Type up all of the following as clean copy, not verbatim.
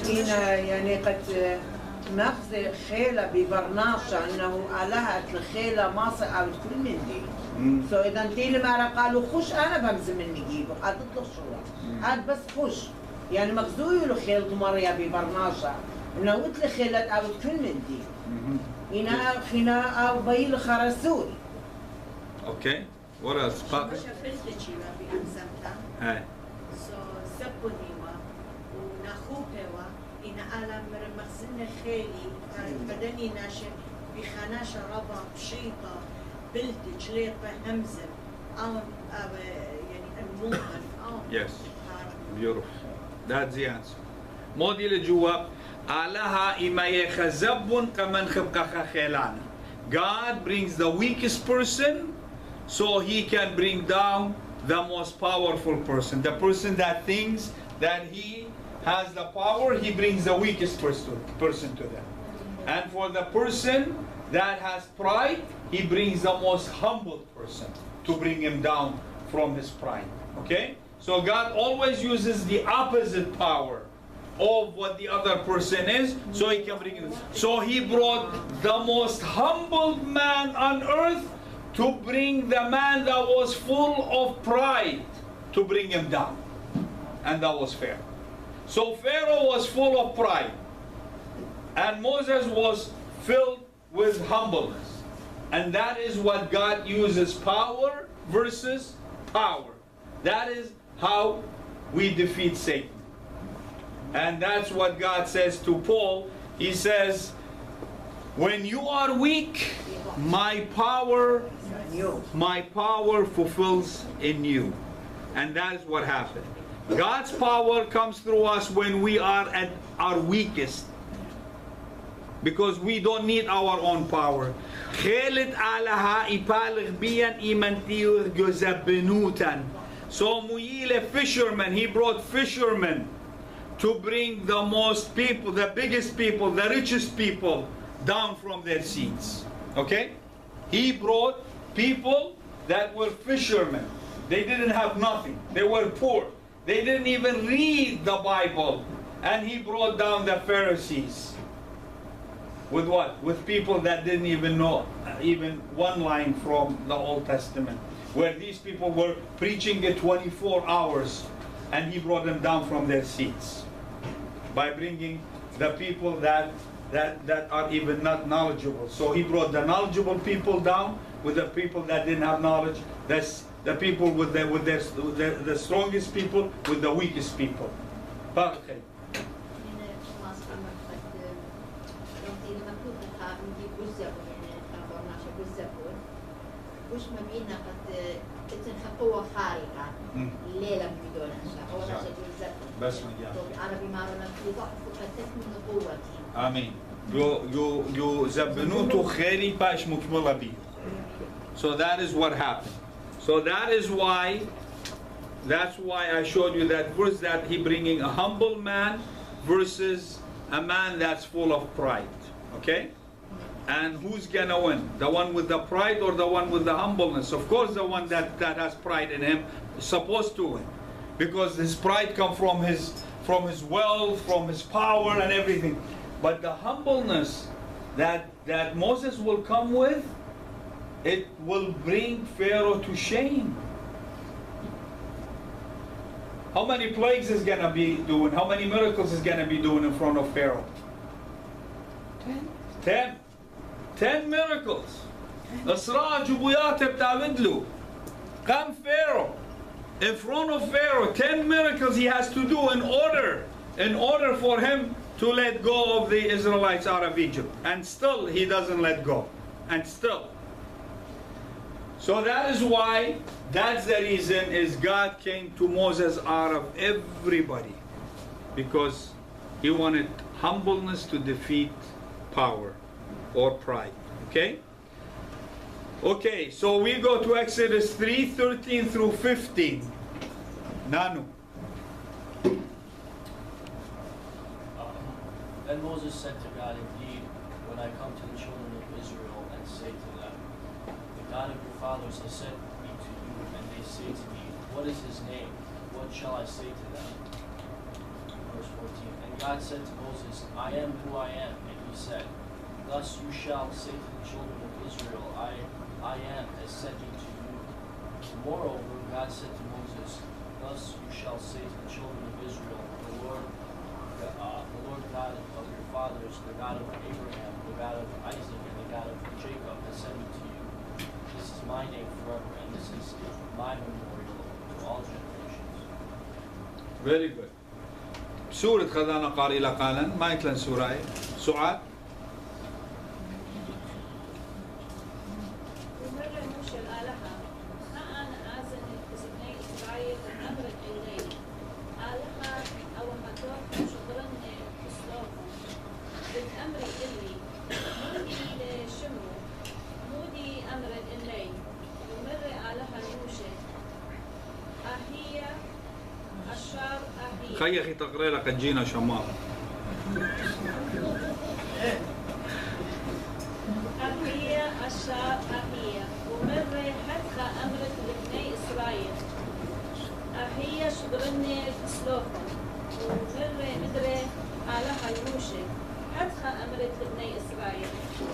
هنا يعني قد مغزى خيلة ببرناشة أنه ألهت الخيلة ماصي أو كل من دي. سو إذا تيلي مرة قالوا خش أنا بمزم من نجيبه هاد تطلق شو هاد بس خش يعني مغزوي له خيل مريا ببرناشة إنه قلت خيلة أو كل من دي. هنا خنا أو بيل خرسول. Okay. What else? Shamasha Adnan بأمزمتا. Hey. So سبونيوا ونخوبوا إن ألم مرمخزن خيلي بدني ناشر بخناش ربا بشيطة بلد جليطة همزم أو يعني الموقن أو. Yes. Beautiful. That's the answer. مودي الجواب علىها إما يخزبون كمن خبقها خيلان. God brings the weakest person so he can bring down the most powerful person. The person that thinks that he has the power, he brings the weakest person to them. And for the person that has pride, he brings the most humble person to bring him down from his pride. Okay? So God always uses the opposite power of what the other person is, so he can bring it. So he brought the most humbled man on earth to bring the man that was full of pride, to bring him down. And that was Pharaoh. So Pharaoh was full of pride, and Moses was filled with humbleness. And that is what God uses, power versus power. That is how we defeat Satan. And that's what God says to Paul. He says, when you are weak, my power fulfills in you. And that is what happened. God's power comes through us when we are at our weakest, because we don't need our own power. So Muile fishermen, he brought fishermen to bring the most people, the biggest people, the richest people down from their seats. Okay? He brought people that were fishermen. They didn't have nothing. They were poor. They didn't even read the Bible. And he brought down the Pharisees. With what? With people that didn't even know even one line from the Old Testament, where these people were preaching it 24 hours, and he brought them down from their seats by bringing the people that are even not knowledgeable. So he brought the knowledgeable people down with the people that didn't have knowledge. That's the people with the strongest people with the weakest people. وش مبينا قد تنخطوة خارقة الليلة بدون أشياء أول شيء يزبط بس مجال عربي معرونا في ضعف وقد تكمن قوتي آمين يو زبنوتو خيري باش مكملة بيه. So that is what happened. So that's why I showed you that verse, that he bringing a humble man versus a man that's full of pride. Okay? And who's gonna win? The one with the pride or the one with the humbleness? Of course the one that has pride in him is supposed to win, because his pride comes from his wealth, from his power and everything. But the humbleness that Moses will come with, it will bring Pharaoh to shame. How many plagues is gonna be doing? How many miracles is gonna be doing in front of Pharaoh? 10 miracles. Asra jubuyat bta'vidlu. Come Pharaoh. In front of Pharaoh, 10 miracles he has to do in order for him to let go of the Israelites out of Egypt. And still he doesn't let go. And still. So that is why, that's the reason is God came to Moses out of everybody. Because he wanted humbleness to defeat power or pride. Okay? Okay, so we go to Exodus 3:13 through 15. Nanu. Then Moses said to God, indeed, when I come to the children of Israel and say to them, the God of your fathers has sent me to you, and they say to me, what is his name? What shall I say to them? verse 14. And God said to Moses, I am who I am. And he said, thus you shall say to the children of Israel, I am has sent me to you. Moreover, God said to Moses, thus you shall say to the children of Israel, the Lord God of your fathers, the God of Abraham, the God of Isaac, and the God of Jacob has sent me to you. This is my name forever, and this is my memorial to all generations. Very good. سورة خذانا قارئ لقالا ما يتلن سورة سعاد. ومرة موشى الآلهة ما أنا آذن بسبني إسرائيل أمرت إلي آلهة أو هتوك شغرن بسلوكم بالأمر إلي مودي لشمو مودي أمرت إلي ومرة آلهة موشى أهي الشار أهي خي أخي تقرأ لك تجينا شمال. أهي الشار أهي ومرة حتى أمرت لبني إسرائيل أهي شغرني بسلوكم ومرة مدري آلهة الموشى حتى أمرت لبني إسرائيل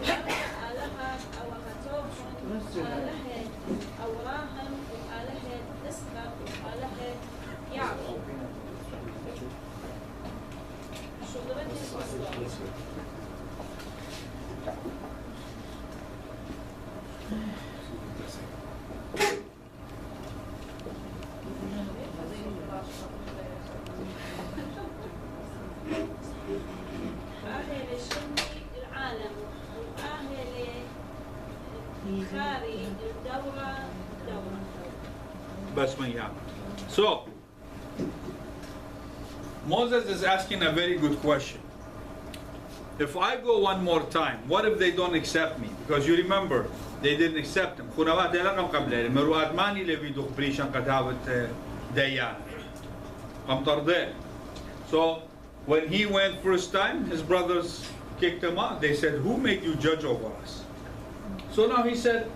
مرة آلهة أو هتوهم آلهة أوراهم وآلهة إسحاق وآلهة يعقوب شغرني بسلوكم أهل شمي العالم وأهل خاري الدورة دورة. بس من يعني. So, Moses is asking a very good question. If I go one more time, what if they don't accept me? Because you remember, they didn't accept him. خنوات لقم قبل مروات ماني لفيدو بريشان قتابة ديان. قم ترضي. So, when he went first time, his brothers kicked him out. They said, who made you judge over us? So now he said,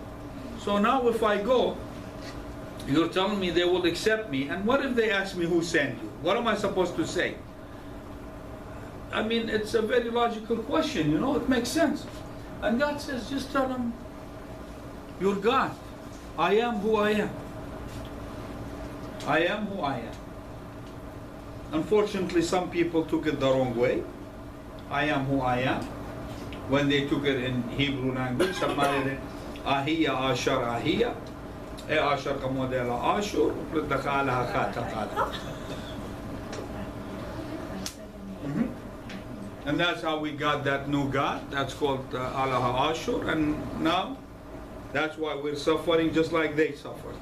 so now if I go, you're telling me they will accept me, and what if they ask me who sent you? What am I supposed to say? I mean, it's a very logical question, you know, it makes sense. And God says, just tell them, you're God. I am who I am. I am who I am. Unfortunately, some people took it the wrong way. I am who I am. When they took it in Hebrew language, some it Ahiya Ashar Ahiya. Ashar Kamodela Ashur, Dakala Hatakala. And that's how we got that new God. That's called Allah Ashur. And now, that's why we're suffering just like they suffered.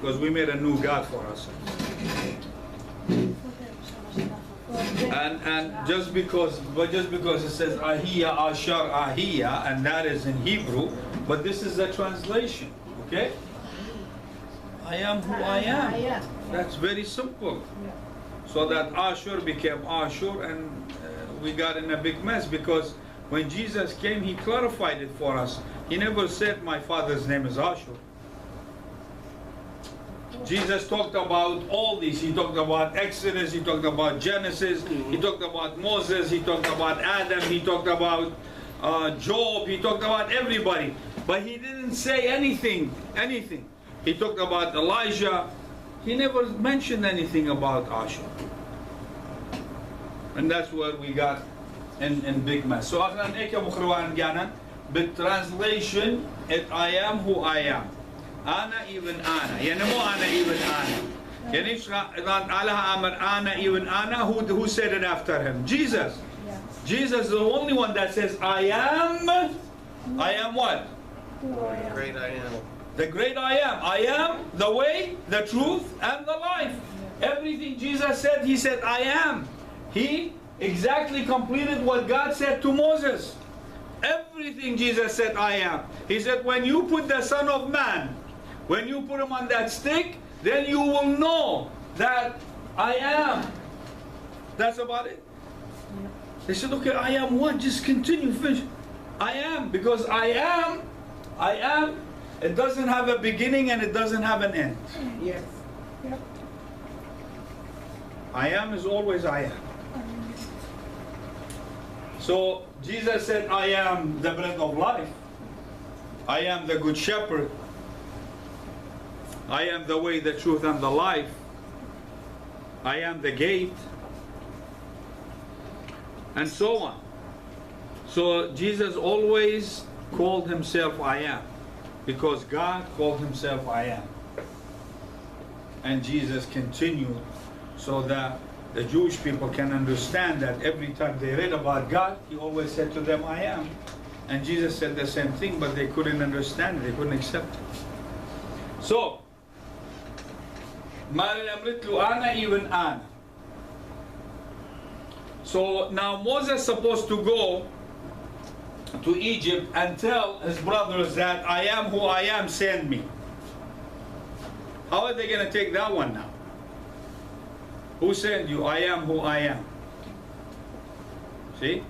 Because we made a new God for ourselves. And just because it says Ahiya Ashar Ahiya, and that is in Hebrew, but this is a translation, okay? I am who I am. That's very simple. So that Ashur became Ashur, and we got in a big mess because when Jesus came, he clarified it for us. He never said my father's name is Ashur. Jesus talked about all these. He talked about Exodus, he talked about Genesis, he talked about Moses, he talked about Adam, he talked about Job, he talked about everybody. But he didn't say anything. He talked about Elijah. He never mentioned anything about Ashur. And that's where we got in big mess. So أخنا نيكا مخروان جانا بالtranslation I am who I am. Ana even Ana. يعني مو Ana even Ana. يعني Allah Amar Ana even Ana. Who said it after him? Jesus. Jesus is the only one that says I am. I am what? The great I am. The great I am. I am the way, the truth, and the life. Everything Jesus said, he said I am. He exactly completed what God said to Moses. Everything Jesus said I am. He said when you put the Son of Man, when you put him on that stick, then you will know that I am. That's about it. They said, okay, I am what? Just continue, finish. I am, because I am, it doesn't have a beginning and it doesn't have an end. Yes. I am is always I am. So Jesus said, I am the bread of life. I am the good shepherd. I am the way, the truth, and the life. I am the gate. And so on. So Jesus always called himself I am, because God called himself I am. And Jesus continued so that the Jewish people can understand that every time they read about God, he always said to them, I am. And Jesus said the same thing, but they couldn't understand it, they couldn't accept it. So, even Anna. So now Moses is supposed to go to Egypt and tell his brothers that I am who I am, send me. How are they going to take that one now? Who sent you? I am who I am. See?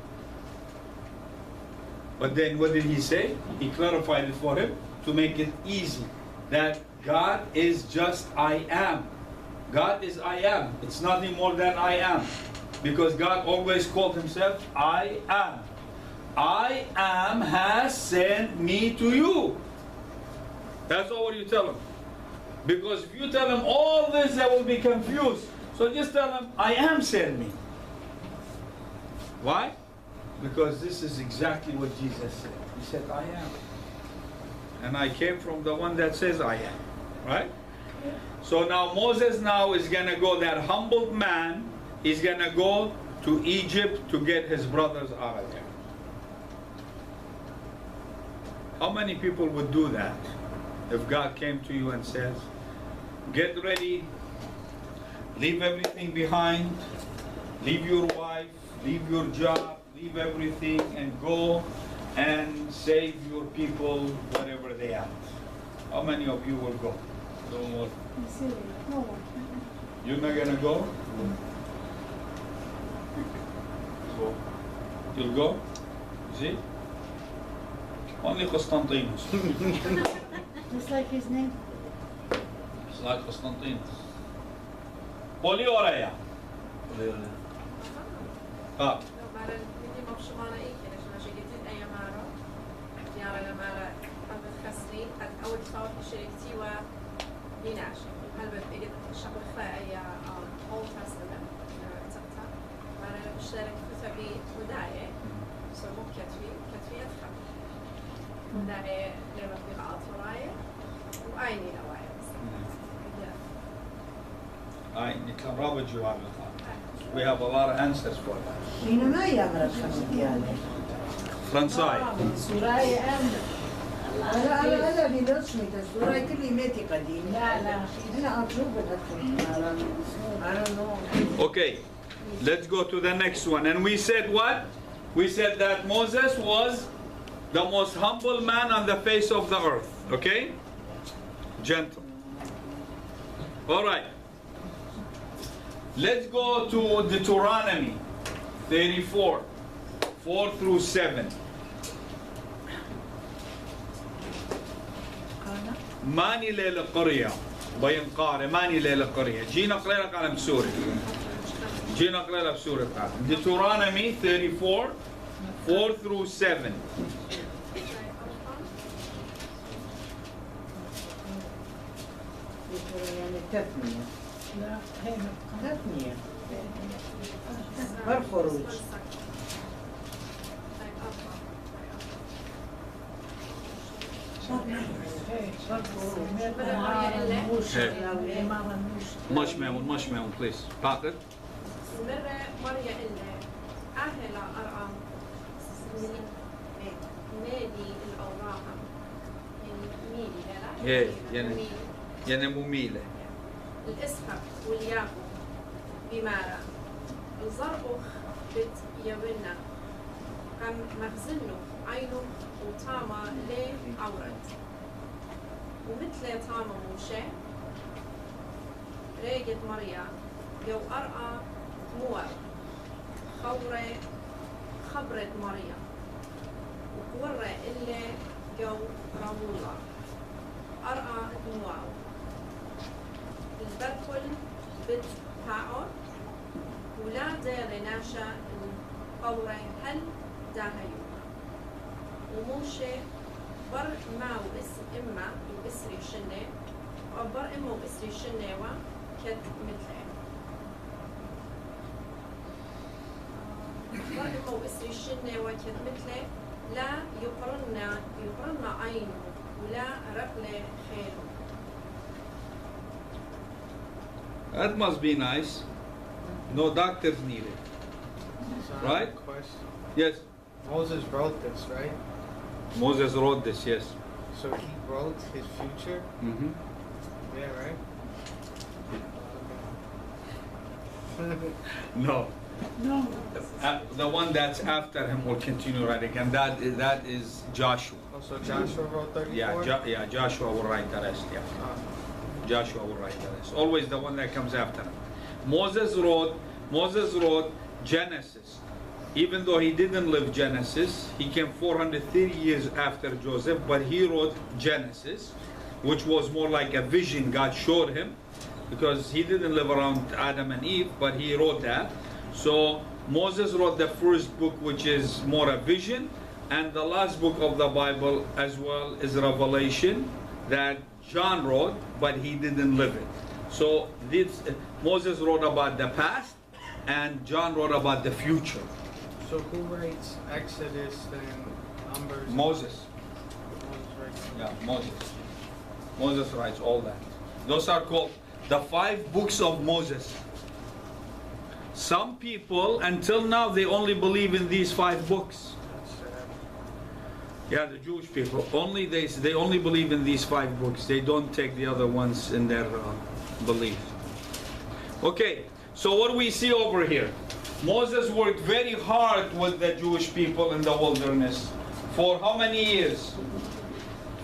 But then what did he say? He clarified it for him to make it easy. That God is just I am. God is I am. It's nothing more than I am. Because God always called himself I am. I am has sent me to you. That's all what you tell him. Because if you tell him all this, they will be confused. So just tell him, I am sent me. Why? Because this is exactly what Jesus said. He said, I am. And I came from the one that says I am. Right? So now Moses now is going to go, that humbled man, he's going to go to Egypt to get his brothers out of there. How many people would do that if God came to you and says, get ready, leave everything behind, leave your wife, leave your job, leave everything and go and save your people wherever they are? How many of you will go? No more. You're not going to go? So, you'll go? See? Only Constantinos. Just like his name. It's like Constantinos. Polioreja. Ah. We have a lot of answers for that. Fransai. Okay, let's go to the next one. And we said what? We said that Moses was the most humble man on the face of the earth. Okay? Gentle. All right. Let's go to Deuteronomy 34, 4 through 7. ماني ليلة قرية بين قارة ماني ليلة قرية جينا قرية قلم سوري جينا قرية بسوري Deuteronomy 34, 4 through 7. لا تثنية بالخروج مش مهم please باقر مرة مريا إلا أهل أرقام نادي الأوراق يعني ميلي يعني مميلة الإسحاق واليابو بمارا الزرقخ بت يبنا كم مخزنه عينه وطامة ليه عورت ومثل طامة موشة ريقت مريا جو أرقى موار خبرت مريا وقورة إلا جو رمولا أرقى موار البركل بت هاور ولا دير ناشا قوري هل داهيوما وموشي بر ما واسم إما وإسري شنة وبر إما وإسري شنة وكد مثله بر إما وإسري شنة وكد مثله لا يقرن عينه ولا رقل خيره. That must be nice. No doctors needed. So I have Right? a question. Yes, Moses wrote this, right? Moses wrote this, yes. So he wrote his future? Mm-hmm. Yeah, right? No. The one that's after him will continue writing, and that is Joshua. Oh, so Joshua wrote 34? Yeah, Joshua will write the rest, yeah. Joshua will write the rest. Always the one that comes after him. Moses wrote Genesis. Even though he didn't live Genesis, he came 430 years after Joseph, but he wrote Genesis, which was more like a vision God showed him, because he didn't live around Adam and Eve, but he wrote that. So Moses wrote the first book, which is more a vision, and the last book of the Bible as well is Revelation, that John wrote, but he didn't live it. So Moses wrote about the past, and John wrote about the future. So who writes Exodus and Numbers? Moses. Moses writes. Yeah, Moses. Moses writes all that. Those are called the 5 books of Moses. Some people, until now, they only believe in these 5 books. That's sad. Yeah, the Jewish people they only believe in these 5 books. They don't take the other ones in their belief. Okay, so what do we see over here? Moses worked very hard with the Jewish people in the wilderness for how many years?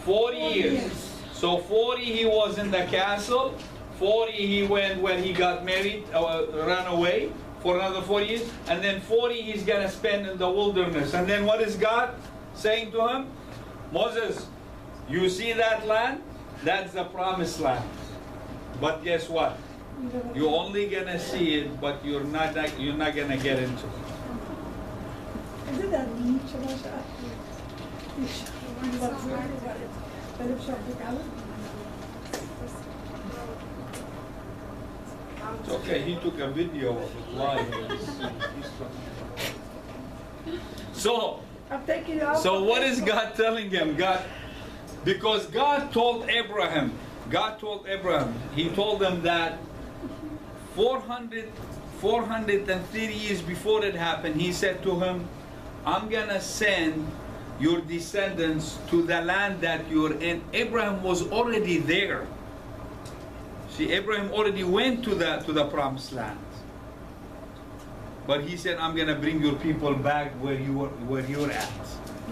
40 years. So 40 he was in the castle. 40 he went when he got married, ran away for another 40 years, and then 40 he's gonna spend in the wilderness. And then what is God saying to him? Moses, you see that land? That's the promised land. But guess what? You're only gonna see it, but you're not gonna get into it. It's okay, he took a video of it live. So what is God telling him? Because God told Abraham, he told him that 430 years before it happened, he said to him, I'm gonna send your descendants to the land that you're in. Abraham was already there. See, Abraham already went to the promised land. But he said, I'm gonna bring your people back where you're at.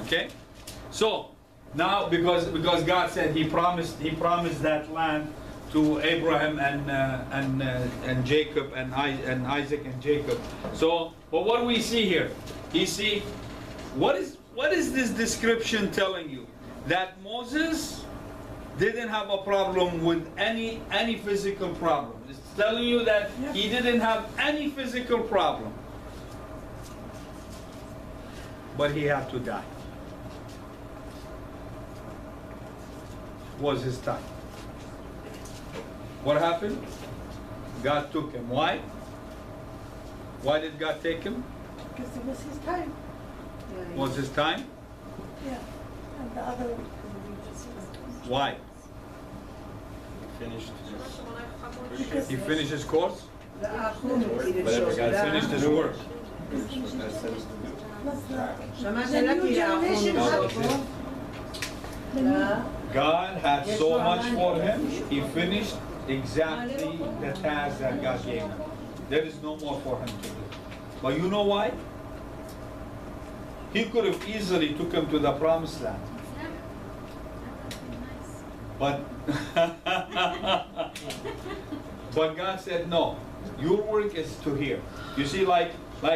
Okay? So now because God said he promised that land to Abraham and Jacob and Isaac and Jacob. So, but what do we see here? You see, what is this description telling you? That Moses didn't have a problem with any physical problem. It's telling you that he didn't have any physical problem. But he had to die. It was his time. What happened? God took him. Why? Why did God take him? Because it was his time. Was his time? Yeah. And the other. Why? Because He finished his course? Whatever God finished his work. God had so much for him, he finished exactly the task that God gave him. There is no more for him to do. But you know why? He could have easily took him to the promised land. But but God said, no, your work is to here. You see, like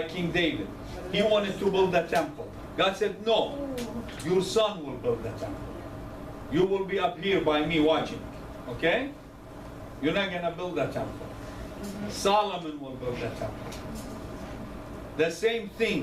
King David, he wanted to build the temple. God said, no, your son will build the temple. You will be up here by me watching, okay? You're not gonna build the temple. Solomon will build the temple. The same thing.